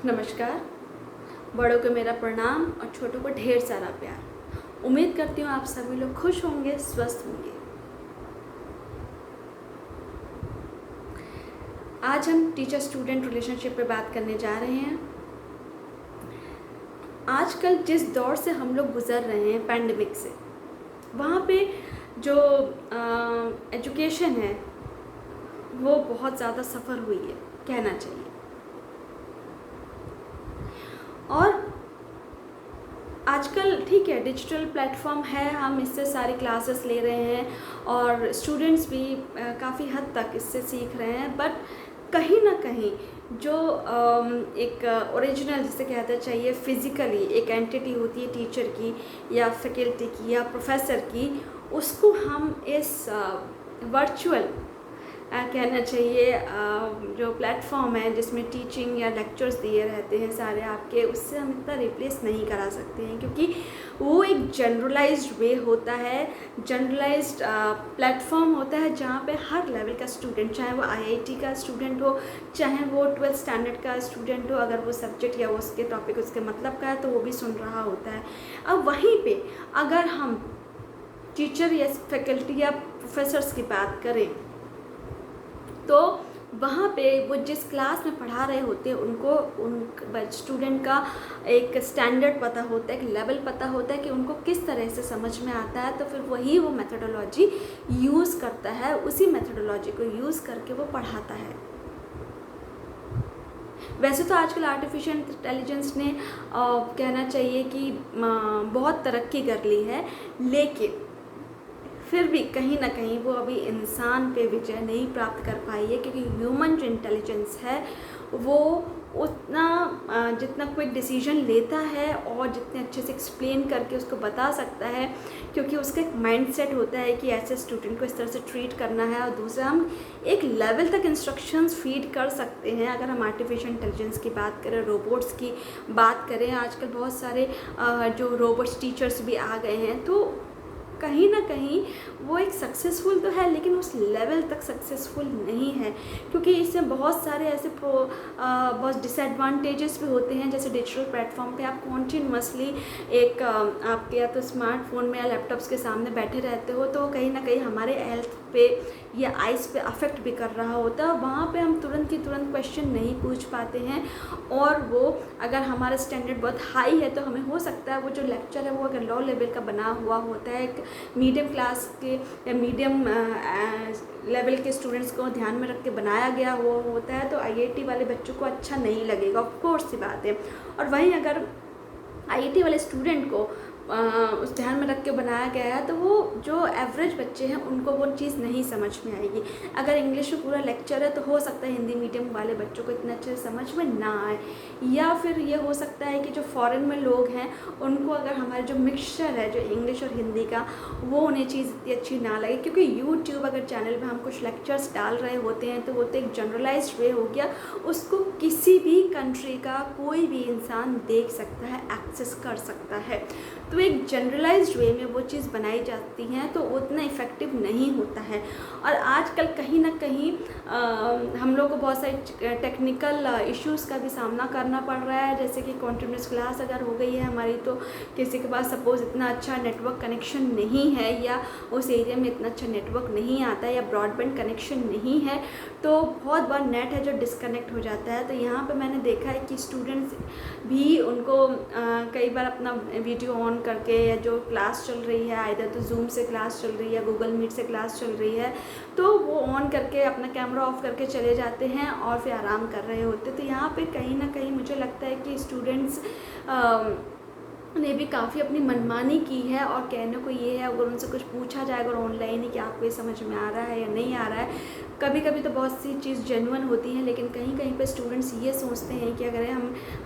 नमस्कार। बड़ों को मेरा प्रणाम और छोटों को ढेर सारा प्यार। उम्मीद करती हूँ आप सभी लोग खुश होंगे, स्वस्थ होंगे। आज हम टीचर स्टूडेंट रिलेशनशिप पे बात करने जा रहे हैं। आजकल जिस दौर से हम लोग गुज़र रहे हैं पैंडेमिक से, वहाँ पे जो एजुकेशन है वो बहुत ज़्यादा सफ़र हुई है, कहना चाहिए। और आजकल ठीक है, डिजिटल प्लेटफॉर्म है, हम इससे सारी क्लासेस ले रहे हैं और स्टूडेंट्स भी काफ़ी हद तक इससे सीख रहे हैं। बट कहीं ना कहीं जो एक ओरिजिनल जिसे कहते चाहिए फिज़िकली एक एंटिटी होती है टीचर की या फैकल्टी की या प्रोफेसर की, उसको हम इस वर्चुअल कहना चाहिए जो प्लेटफॉर्म है जिसमें टीचिंग या लेक्चर्स दिए रहते हैं सारे आपके, उससे हम इतना रिप्लेस नहीं करा सकते हैं, क्योंकि वो एक जनरलाइज्ड वे होता है, जनरलाइज्ड प्लेटफॉर्म होता है जहाँ पे हर लेवल का स्टूडेंट, चाहे वो आईआईटी का स्टूडेंट हो, चाहे वो 12th स्टैंडर्ड का स्टूडेंट हो, अगर वो सब्जेक्ट या उसके टॉपिक उसके मतलब का है तो वो भी सुन रहा होता है। अब वहीं पे अगर हम टीचर या फैकल्टी या प्रोफेसर्स की बात करें तो वहाँ पे वो जिस क्लास में पढ़ा रहे होते हैं उनको उन स्टूडेंट का एक स्टैंडर्ड पता होता है, एक लेवल पता होता है कि उनको किस तरह से समझ में आता है, तो फिर वही वो मेथोडोलॉजी यूज़ करता है, उसी मेथोडोलॉजी को यूज़ करके वो पढ़ाता है। वैसे तो आजकल आर्टिफिशियल इंटेलिजेंस ने कहना चाहिए कि बहुत तरक्की कर ली है, लेकिन फिर भी कहीं ना कहीं वो अभी इंसान पे विजय नहीं प्राप्त कर पाई है, क्योंकि ह्यूमन जो इंटेलिजेंस है वो उतना जितना क्विक डिसीजन लेता है और जितने अच्छे से एक्सप्लेन करके उसको बता सकता है, क्योंकि उसका एक माइंडसेट होता है कि ऐसे स्टूडेंट को इस तरह से ट्रीट करना है। और दूसरा, हम एक लेवल तक इंस्ट्रक्शंस फीड कर सकते हैं। अगर हम आर्टिफिशियल इंटेलिजेंस की बात करें, रोबोट्स की बात करें, आजकल बहुत सारे जो रोबोट्स टीचर्स भी आ गए हैं, तो कहीं ना कहीं वो एक सक्सेसफुल तो है लेकिन उस लेवल तक सक्सेसफुल नहीं है, क्योंकि इसमें बहुत सारे ऐसे बहुत डिसएडवांटेजेस भी होते हैं। जैसे डिजिटल प्लेटफॉर्म पे आप कॉन्टीन्यूसली एक आपके या तो स्मार्टफोन में या लैपटॉप्स के सामने बैठे रहते हो, तो कहीं ना कहीं हमारे हेल्थ पे या आइज़ पे अफेक्ट भी कर रहा होता है। वहाँ पे हम तुरंत की तुरंत क्वेश्चन नहीं पूछ पाते हैं, और वो अगर हमारा स्टैंडर्ड बहुत हाई है तो हमें हो सकता है वो जो लेक्चर है वो अगर लो लेवल का बना हुआ होता है, एक मीडियम क्लास के या मीडियम लेवल के स्टूडेंट्स को ध्यान में रख के बनाया गया हुआ होता है, तो आईआईटी वाले बच्चों को अच्छा नहीं लगेगा, ऑफ कोर्स सी बात है। और वहीं अगर आईआईटी वाले स्टूडेंट को उस ध्यान में रख के बनाया गया है, तो वो जो एवरेज बच्चे हैं उनको वो चीज़ नहीं समझ में आएगी। अगर इंग्लिश में पूरा लेक्चर है तो हो सकता है हिंदी मीडियम वाले बच्चों को इतना अच्छे से समझ में ना आए, या फिर ये हो सकता है कि जो फॉरेन में लोग हैं उनको अगर हमारे जो मिक्सचर है जो इंग्लिश और हिंदी का, वो उन्हें चीज़ इतनी अच्छी ना लगे। क्योंकि यूट्यूब अगर चैनल पर हम कुछ लेक्चर्स डाल रहे होते हैं तो वो तो एक जनरलाइज्ड वे हो गया, उसको किसी भी कंट्री का कोई भी इंसान देख सकता है, एक्सेस कर सकता है। तो एक जनरलाइज्ड वे में वो चीज़ बनाई जाती हैं तो उतना इफ़ेक्टिव नहीं होता है। और आजकल कहीं ना कहीं हम लोग को बहुत सारे टेक्निकल इश्यूज़ का भी सामना करना पड़ रहा है। जैसे कि कॉन्टिन्यूस क्लास अगर हो गई है हमारी, तो किसी के पास सपोज़ इतना अच्छा नेटवर्क कनेक्शन नहीं है, या उस एरिया में इतना अच्छा नेटवर्क नहीं आता है, या ब्रॉडबैंड कनेक्शन नहीं है, तो बहुत बार नेट है जो डिस्कनेक्ट हो जाता है। तो यहाँ पे मैंने देखा है कि स्टूडेंट्स भी उनको कई बार अपना वीडियो ऑन करके, या जो क्लास चल रही है, आइदर तो जूम से क्लास चल रही है, गूगल मीट से क्लास चल रही है, तो वो ऑन करके अपना कैमरा ऑफ करके चले जाते हैं और फिर आराम कर रहे होते। तो यहाँ पे कहीं ना कहीं मुझे लगता है कि स्टूडेंट्स ने भी काफ़ी अपनी मनमानी की है। और कहने को ये है, अगर उनसे कुछ पूछा जाए अगर ऑनलाइन ही कि आपको ये समझ में आ रहा है या नहीं आ रहा है, कभी कभी तो बहुत सी चीज़ जेन्युइन होती है, लेकिन कहीं कहीं पे स्टूडेंट्स ये सोचते हैं कि अगर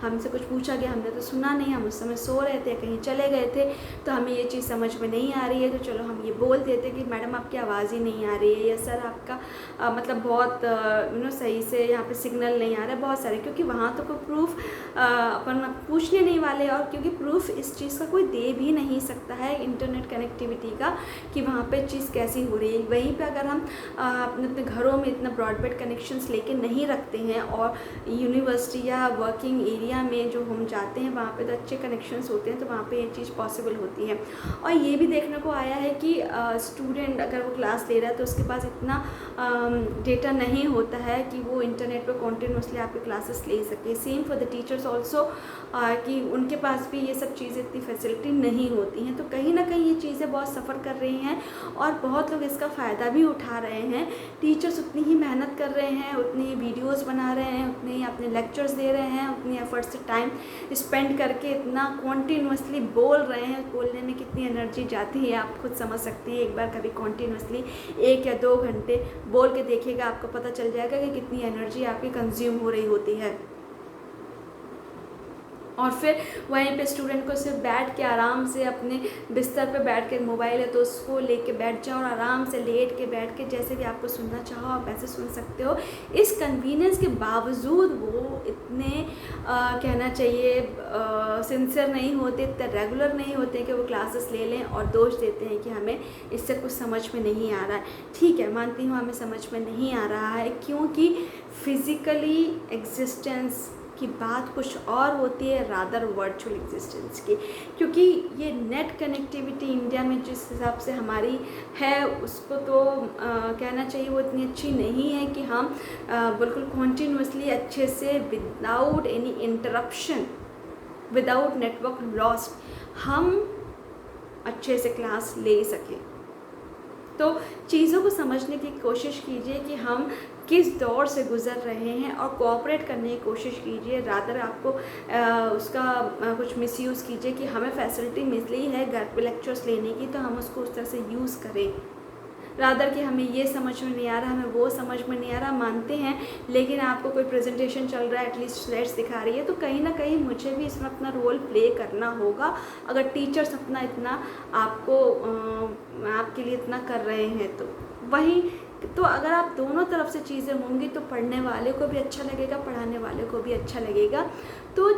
हमसे कुछ पूछा गया, हमने तो सुना नहीं, हम उस समय सो रहे थे, कहीं चले गए थे, तो हमें ये चीज़ समझ में नहीं आ रही है, तो चलो हम ये बोल देते कि मैडम आपकी आवाज़ ही नहीं आ रही है, या सर आपका मतलब बहुत सही से यहाँ पे सिग्नल नहीं आ रहा है, बहुत सारे, क्योंकि वहाँ तो कोई प्रूफ अपन पूछने नहीं वाले, और क्योंकि प्रूफ इस चीज़ का कोई दे भी नहीं सकता है इंटरनेट कनेक्टिविटी का, कि वहाँ पे चीज़ कैसी हो रही है। वहीं पे अगर हम अपने घरों में इतना ब्रॉडबैंड कनेक्शंस लेके नहीं रखते हैं, और यूनिवर्सिटी या वर्किंग एरिया में जो हम जाते हैं वहाँ पे तो अच्छे कनेक्शंस होते हैं, तो वहाँ पे ये चीज़ पॉसिबल होती है। और ये भी देखने को आया है कि स्टूडेंट अगर वो क्लास ले रहा है तो उसके पास इतना डेटा नहीं होता है कि वो इंटरनेट पर कॉन्टिन्यूसली आपके क्लासेस ले सके। Same for the teachers also, कि उनके पास भी ये सब चीज़ें इतनी फैसिलिटी नहीं होती हैं। तो कहीं ना कहीं ये चीज़ें बहुत सफ़र कर रही हैं और बहुत लोग इसका फ़ायदा भी उठा रहे हैं। टीचर्स उतनी ही मेहनत कर रहे हैं, उतनी ही वीडियोज़ बना रहे हैं, उतने ही अपने लेक्चर्स दे रहे हैं, उतनी एफर्ट से टाइम स्पेंड करके इतना कॉन्टीन्यूसली बोल रहे हैं। बोलने में कितनी एनर्जी जाती है आप खुद समझ सकती है। एक बार कभी कॉन्टीन्यूसली 1 या 2 घंटे बोल के देखिएगा, आपको पता चल जाएगा कि कितनी एनर्जी आपकी कंज्यूम हो रही होती है। और फिर वहीं पे स्टूडेंट को सिर्फ बैठ के आराम से अपने बिस्तर पे बैठ के, मोबाइल है तो उसको लेके बैठ जाओ और आराम से लेट के बैठ के जैसे भी आपको सुनना चाहो आप ऐसे सुन सकते हो। इस कन्वीनियंस के बावजूद वो इतने कहना चाहिए सिंसियर नहीं होते, इतने रेगुलर नहीं होते कि वो क्लासेस ले लें और दोष देते हैं कि हमें इससे कुछ समझ में नहीं आ रहा है। ठीक है, मानती हूँ हमें समझ में नहीं आ रहा है, क्योंकि फिज़िकली एग्जिस्टेंस की बात कुछ और होती है रादर वर्चुअल एग्जिस्टेंस की। क्योंकि ये नेट कनेक्टिविटी इंडिया में जिस हिसाब से हमारी है उसको तो कहना चाहिए वो इतनी अच्छी नहीं है कि हम बिल्कुल कॉन्टीन्यूसली अच्छे से without any interruption, without network loss हम अच्छे से क्लास ले सकें। तो चीज़ों को समझने की कोशिश कीजिए कि हम किस दौर से गुज़र रहे हैं और कोऑपरेट करने की कोशिश कीजिए। रादर आपको उसका कुछ मिसयूज़ कीजिए कि हमें फैसिलिटी मिली है घर पे लेक्चर्स लेने की तो हम उसको उस तरह से यूज़ करें। रादर कि हमें ये समझ में नहीं आ रहा, हमें वो समझ में नहीं आ रहा, मानते हैं, लेकिन आपको कोई प्रेजेंटेशन चल रहा है, एटलीस्ट स्लाइड्स दिखा रही है, तो कहीं ना कहीं मुझे भी इसमें अपना रोल प्ले करना होगा। अगर टीचर्स अपना इतना आपको आपके लिए इतना कर रहे हैं तो वहीं तो अगर आप दोनों तरफ से चीज़ें होंगी तो पढ़ने वाले को भी अच्छा लगेगा, पढ़ाने वाले को भी अच्छा लगेगा। तो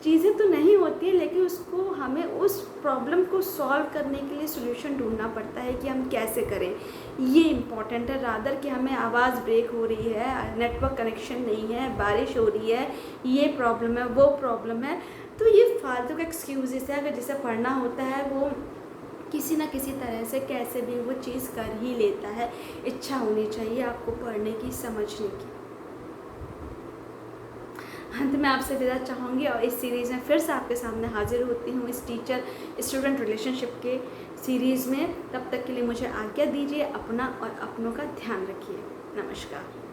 चीज़ें तो नहीं होती है, लेकिन उसको हमें उस प्रॉब्लम को सॉल्व करने के लिए सोल्यूशन ढूंढना पड़ता है कि हम कैसे करें। ये इम्पॉर्टेंट है रादर कि हमें आवाज़ ब्रेक हो रही है, नेटवर्क कनेक्शन नहीं है, बारिश हो रही है, ये प्रॉब्लम है, वो प्रॉब्लम है, तो ये फालतू का एक्सक्यूज़ है। अगर जिसे पढ़ना होता है वो किसी ना किसी तरह से कैसे भी वो चीज़ कर ही लेता है। इच्छा होनी चाहिए आपको पढ़ने की, समझने की। अंत में आपसे विदा चाहूँगी और इस सीरीज़ में फिर से आपके सामने हाजिर होती हूँ इस टीचर स्टूडेंट रिलेशनशिप के सीरीज़ में। तब तक के लिए मुझे आज्ञा दीजिए। अपना और अपनों का ध्यान रखिए। नमस्कार।